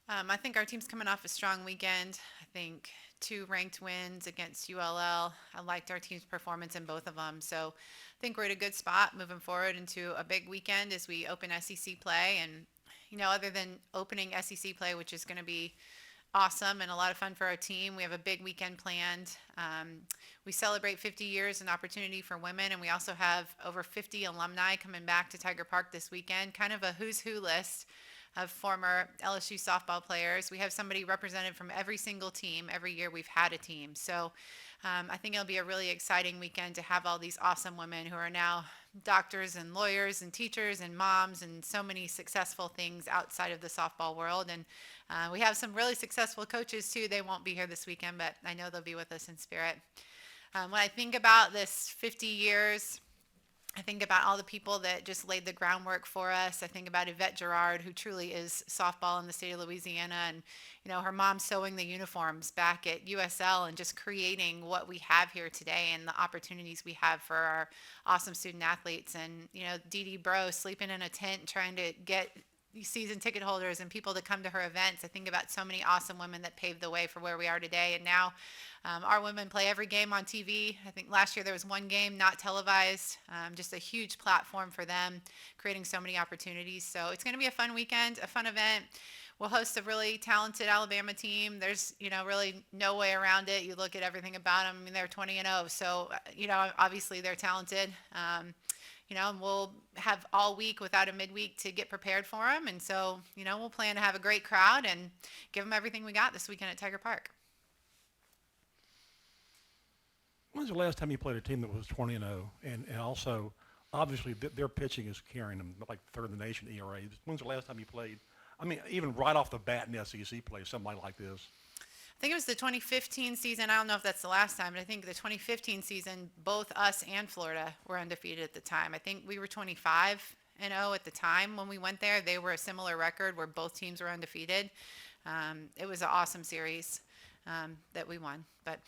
I think our team's coming off a strong weekend. I think two ranked wins against ULL. I liked our team's performance in both of them. So I think we're at a good spot moving forward into a big weekend as we open SEC play. And, other than opening SEC play, which is going to be awesome and a lot of fun for our team. We have a big weekend planned. We celebrate 50 years and opportunity for women, and we also have over 50 alumni coming back to Tiger Park this weekend, kind of a who's who list of former LSU softball players. We have somebody represented from every single team every year we've had a team. So I think it'll be a really exciting weekend to have all these awesome women who are now doctors and lawyers and teachers and moms and so many successful things outside of the softball world. And we have some really successful coaches too. They won't be here this weekend, but I know they'll be with us in spirit. When I think about this 50 years, I think about all the people that just laid the groundwork for us. I think about Yvette Gerard, who truly is softball in the state of Louisiana, and her mom sewing the uniforms back at USL and just creating what we have here today and the opportunities we have for our awesome student athletes. And Dee Dee Bro sleeping in a tent trying to get season ticket holders and people to come to her events. I think about so many awesome women that paved the way for where we are today. And now our women play every game on TV. I think last year there was one game not televised, just a huge platform for them, creating so many opportunities. So it's going to be a fun weekend, a fun event. We'll host a really talented Alabama team. There's, really no way around it. You look at everything about them. I mean, they're 20-0. So, obviously they're talented. And we'll have all week without a midweek to get prepared for them. And so, we'll plan to have a great crowd and give them everything we got this weekend at Tiger Park. When's the last time you played a team that was 20 and 0? And also, obviously, their pitching is carrying them like third in the nation ERA. When's the last time you played? I mean, even right off the bat in the SEC play, somebody like this. I think it was the 2015 season. I don't know if that's the last time, but I think the 2015 season, both us and Florida were undefeated at the time. I think we were 25-0 at the time when we went there. They were a similar record where both teams were undefeated. It was an awesome series that we won. But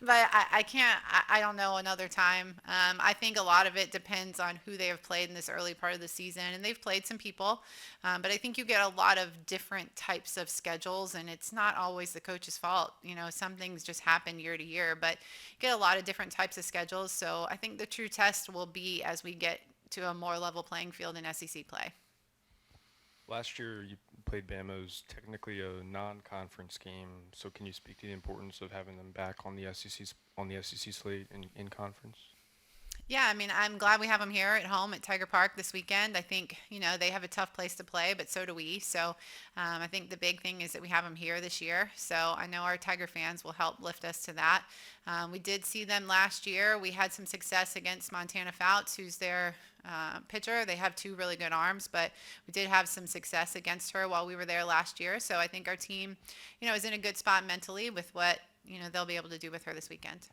but I can't, I don't know another time. I think a lot of it depends on who they have played in this early part of the season, and they've played some people, but I think you get a lot of different types of schedules, and it's not always the coach's fault. Some things just happen year to year, but you get a lot of different types of schedules. So I think the true test will be as we get to a more level playing field in SEC play. Last year, you played Bama. It was technically a non-conference game. So, can you speak to the importance of having them back on the SEC slate in conference? Yeah, I mean, I'm glad we have them here at home at Tiger Park this weekend. I think, they have a tough place to play, but so do we. So I think the big thing is that we have them here this year. So I know our Tiger fans will help lift us to that. We did see them last year. We had some success against Montana Fouts, who's their pitcher. They have two really good arms, but we did have some success against her while we were there last year. So I think our team, is in a good spot mentally with what, they'll be able to do with her this weekend.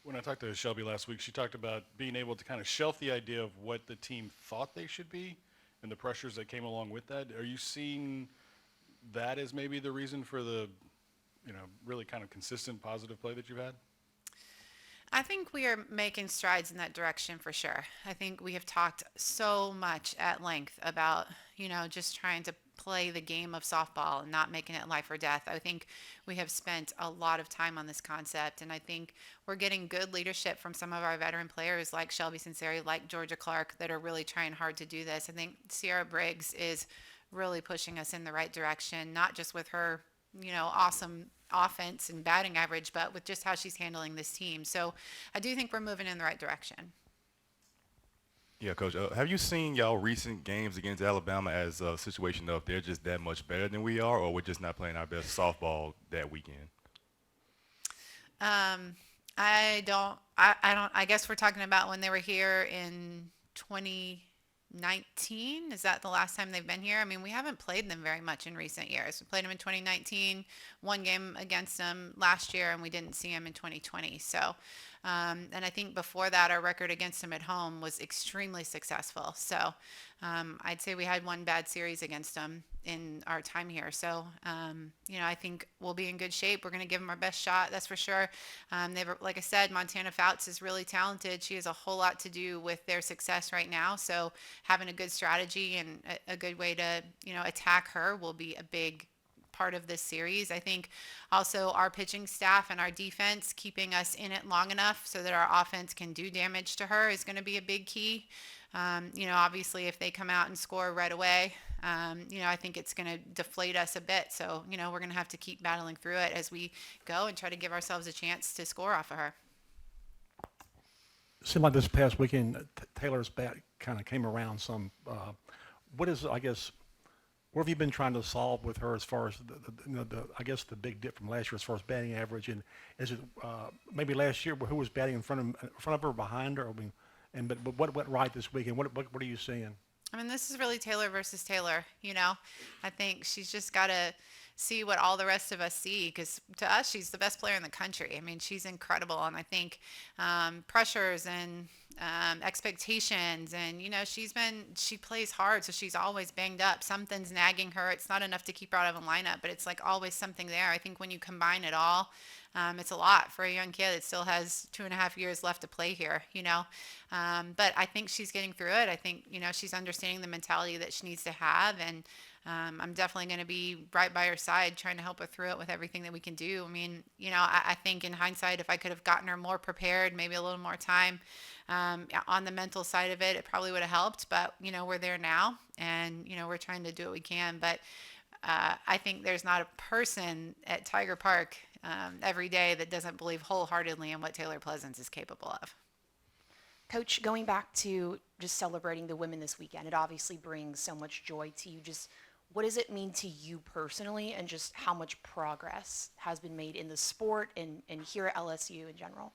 When I talked to Shelby last week, she talked about being able to kind of shelf the idea of what the team thought they should be and the pressures that came along with that. Are you seeing that as maybe the reason for the, really kind of consistent positive play that you've had? I think we are making strides in that direction for sure. I think we have talked so much at length about, just trying to play the game of softball and not making it life or death. I think we have spent a lot of time on this concept, and I think we're getting good leadership from some of our veteran players like Shelby Sinceri, like Georgia Clark, that are really trying hard to do this. I think Sierra Briggs is really pushing us in the right direction, not just with her, awesome offense and batting average, but with just how she's handling this team. So I do think we're moving in the right direction. Yeah, Coach. Have you seen y'all recent games against Alabama as a situation of they're just that much better than we are, or we're just not playing our best softball that weekend? I guess we're talking about when they were here in 2019. Is that the last time they've been here? I mean, we haven't played them very much in recent years. We played them in 2019, one game against them last year, and we didn't see them in 2020. So And I think before that, our record against them at home was extremely successful. So I'd say we had one bad series against them in our time here. So, I think we'll be in good shape. We're going to give them our best shot, that's for sure. Like I said, Montana Fouts is really talented. She has a whole lot to do with their success right now. So having a good strategy and a good way to, attack her will be a big part of this series. I think also our pitching staff and our defense keeping us in it long enough so that our offense can do damage to her is going to be a big key. Obviously if they come out and score right away, I think it's going to deflate us a bit. So, we're going to have to keep battling through it as we go and try to give ourselves a chance to score off of her. It seemed like this past weekend, Taylor's bat kind of came around some. What have you been trying to solve with her as far as I guess the big dip from last year as far as batting average? And is it maybe last year who was batting in front of her or behind her? But what went right this weekend? What are you seeing? I mean, this is really Taylor versus Taylor, I think she's just got to see what all the rest of us see, because to us, she's the best player in the country. I mean, she's incredible. And I think pressures and expectations and, she plays hard. So she's always banged up. Something's nagging her. It's not enough to keep her out of a lineup, but it's like always something there. I think when you combine it all, it's a lot for a young kid that still has 2.5 years left to play here, but I think she's getting through it. I think, she's understanding the mentality that she needs to have. And I'm definitely going to be right by her side, trying to help her through it with everything that we can do. I mean, I think in hindsight, if I could have gotten her more prepared, maybe a little more time on the mental side of it, it probably would have helped. But, we're there now and, we're trying to do what we can. But I think there's not a person at Tiger Park every day that doesn't believe wholeheartedly in what Taylor Pleasance is capable of. Coach, going back to just celebrating the women this weekend, it obviously brings so much joy to you. Just what does it mean to you personally, and just how much progress has been made in the sport and here at LSU in general?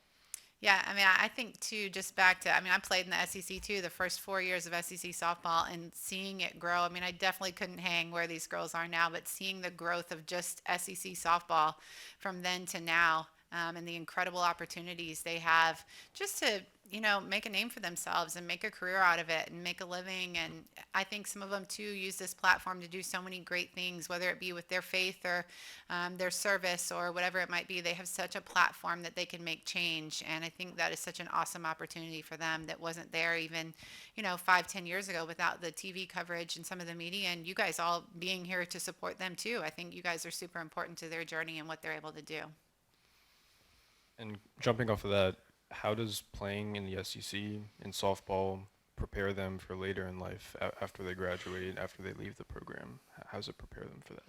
Yeah, I mean, I think too, just back to, I played in the SEC too, the first 4 years of SEC softball, and seeing it grow. I mean, I definitely couldn't hang where these girls are now, but seeing the growth of just SEC softball from then to now, and the incredible opportunities they have just to, make a name for themselves and make a career out of it and make a living. And I think some of them too use this platform to do so many great things, whether it be with their faith or their service or whatever it might be. They have such a platform that they can make change. And I think that is such an awesome opportunity for them that wasn't there even, 5-10 years ago without the TV coverage and some of the media, and you guys all being here to support them too. I think you guys are super important to their journey and what they're able to do. And jumping off of that, how does playing in the SEC in softball prepare them for later in life after they graduate, after they leave the program? How does it prepare them for that?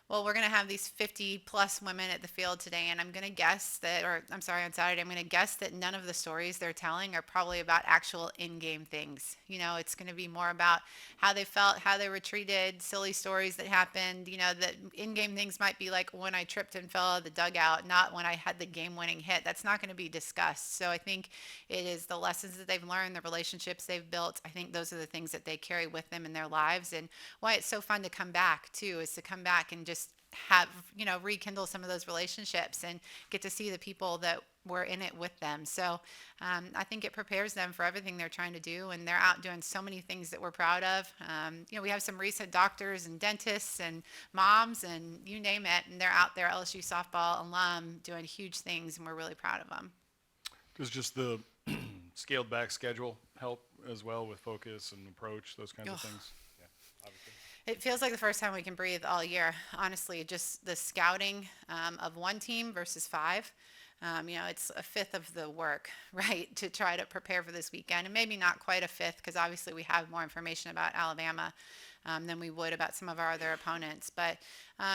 Well, we're going to have these 50 plus women at the field today, and I'm going to guess that, on Saturday, I'm going to guess that none of the stories they're telling are probably about actual in-game things. It's going to be more about how they felt, how they were treated, silly stories that happened. The in-game things might be like when I tripped and fell out of the dugout, not when I had the game-winning hit. That's not going to be discussed. So I think it is the lessons that they've learned, the relationships they've built. I think those are the things that they carry with them in their lives, and why it's so fun to come back too, is to come back and just have, rekindle some of those relationships and get to see the people that were in it with them. So I think it prepares them for everything they're trying to do, and they're out doing so many things that we're proud of. We have some recent doctors and dentists and moms and you name it, and they're out there, LSU softball alum, doing huge things, and we're really proud of them. Does just the scaled back schedule help as well with focus and approach, those kinds of things? Yeah, obviously. It feels like the first time we can breathe all year, honestly. Just the scouting of one team versus 5. It's a fifth of the work, right, to try to prepare for this weekend. And maybe not quite a fifth, because obviously we have more information about Alabama than we would about some of our other opponents. But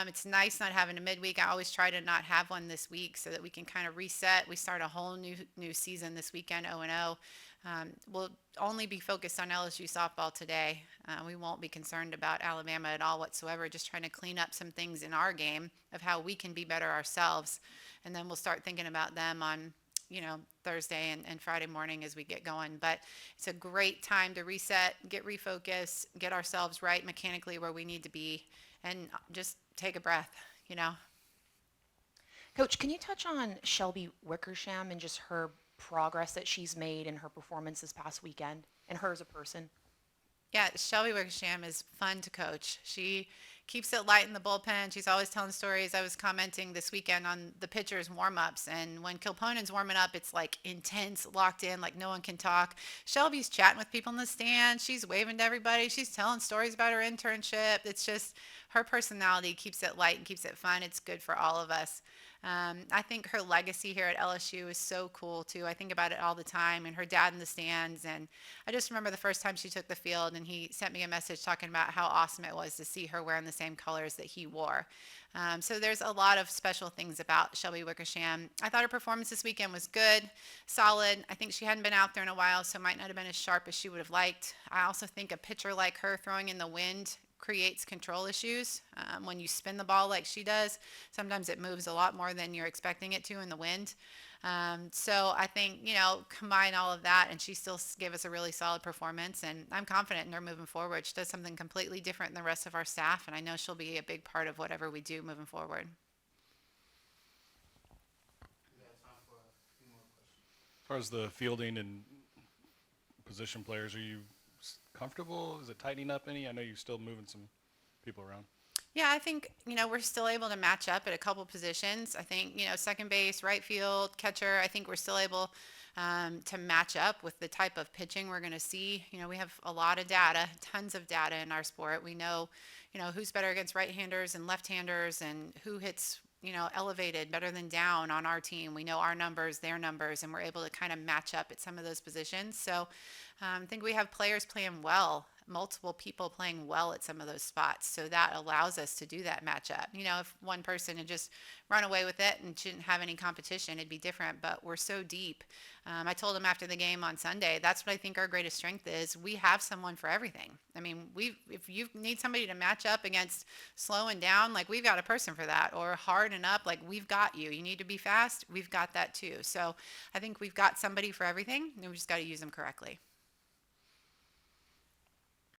it's nice not having a midweek. I always try to not have one this week so that we can kind of reset. We start a whole new season this weekend, 0-0. We'll only be focused on LSU softball today. We won't be concerned about Alabama at all whatsoever, just trying to clean up some things in our game of how we can be better ourselves. And then we'll start thinking about them on, Thursday and Friday morning as we get going. But it's a great time to reset, get refocused, get ourselves right mechanically where we need to be, and just take a breath, Coach, can you touch on Shelby Wickersham and just her progress that she's made in her performance this past weekend and her as a person? Yeah, Shelby Wickersham is fun to coach. She keeps it light in the bullpen. She's always telling stories. I was commenting this weekend on the pitchers' warm-ups, and when Kilponen's warming up, it's like intense, locked in, like no one can talk. Shelby's chatting with people in the stands. She's waving to everybody. She's telling stories about her internship. It's just her personality keeps it light and keeps it fun. It's good for all of us. I think her legacy here at LSU is so cool too. I think about it all the time, and her dad in the stands. And I just remember the first time she took the field, and he sent me a message talking about how awesome it was to see her wearing the same colors that he wore. So there's a lot of special things about Shelby Wickersham. I thought her performance this weekend was good, solid. I think she hadn't been out there in a while, so might not have been as sharp as she would have liked. I also think a pitcher like her throwing in the wind creates control issues. When you spin the ball like she does, sometimes it moves a lot more than you're expecting it to in the wind. So I think, combine all of that, and she still gave us a really solid performance, and I'm confident in her moving forward. She does something completely different than the rest of our staff, and I know she'll be a big part of whatever we do moving forward. As far as the fielding and position players, are you comfortable? Is it tightening up any? I know you're still moving some people around. Yeah, I think, we're still able to match up at a couple positions. I think, second base, right field, catcher, I think we're still able to match up with the type of pitching we're going to see. We have a lot of data, tons of data in our sport. We know, who's better against right-handers and left-handers, and who hits, elevated better than down on our team. We know our numbers, their numbers, and we're able to kind of match up at some of those positions. So I think we have players playing well, multiple people playing well at some of those spots. So that allows us to do that matchup. If one person had just run away with it and didn't have any competition, it'd be different. But we're so deep. I told him after the game on Sunday, that's what I think our greatest strength is. We have someone for everything. I mean, if you need somebody to match up against slowing down, like we've got a person for that, or hard and up, like we've got you. You need to be fast, we've got that too. So I think we've got somebody for everything, and we just got to use them correctly.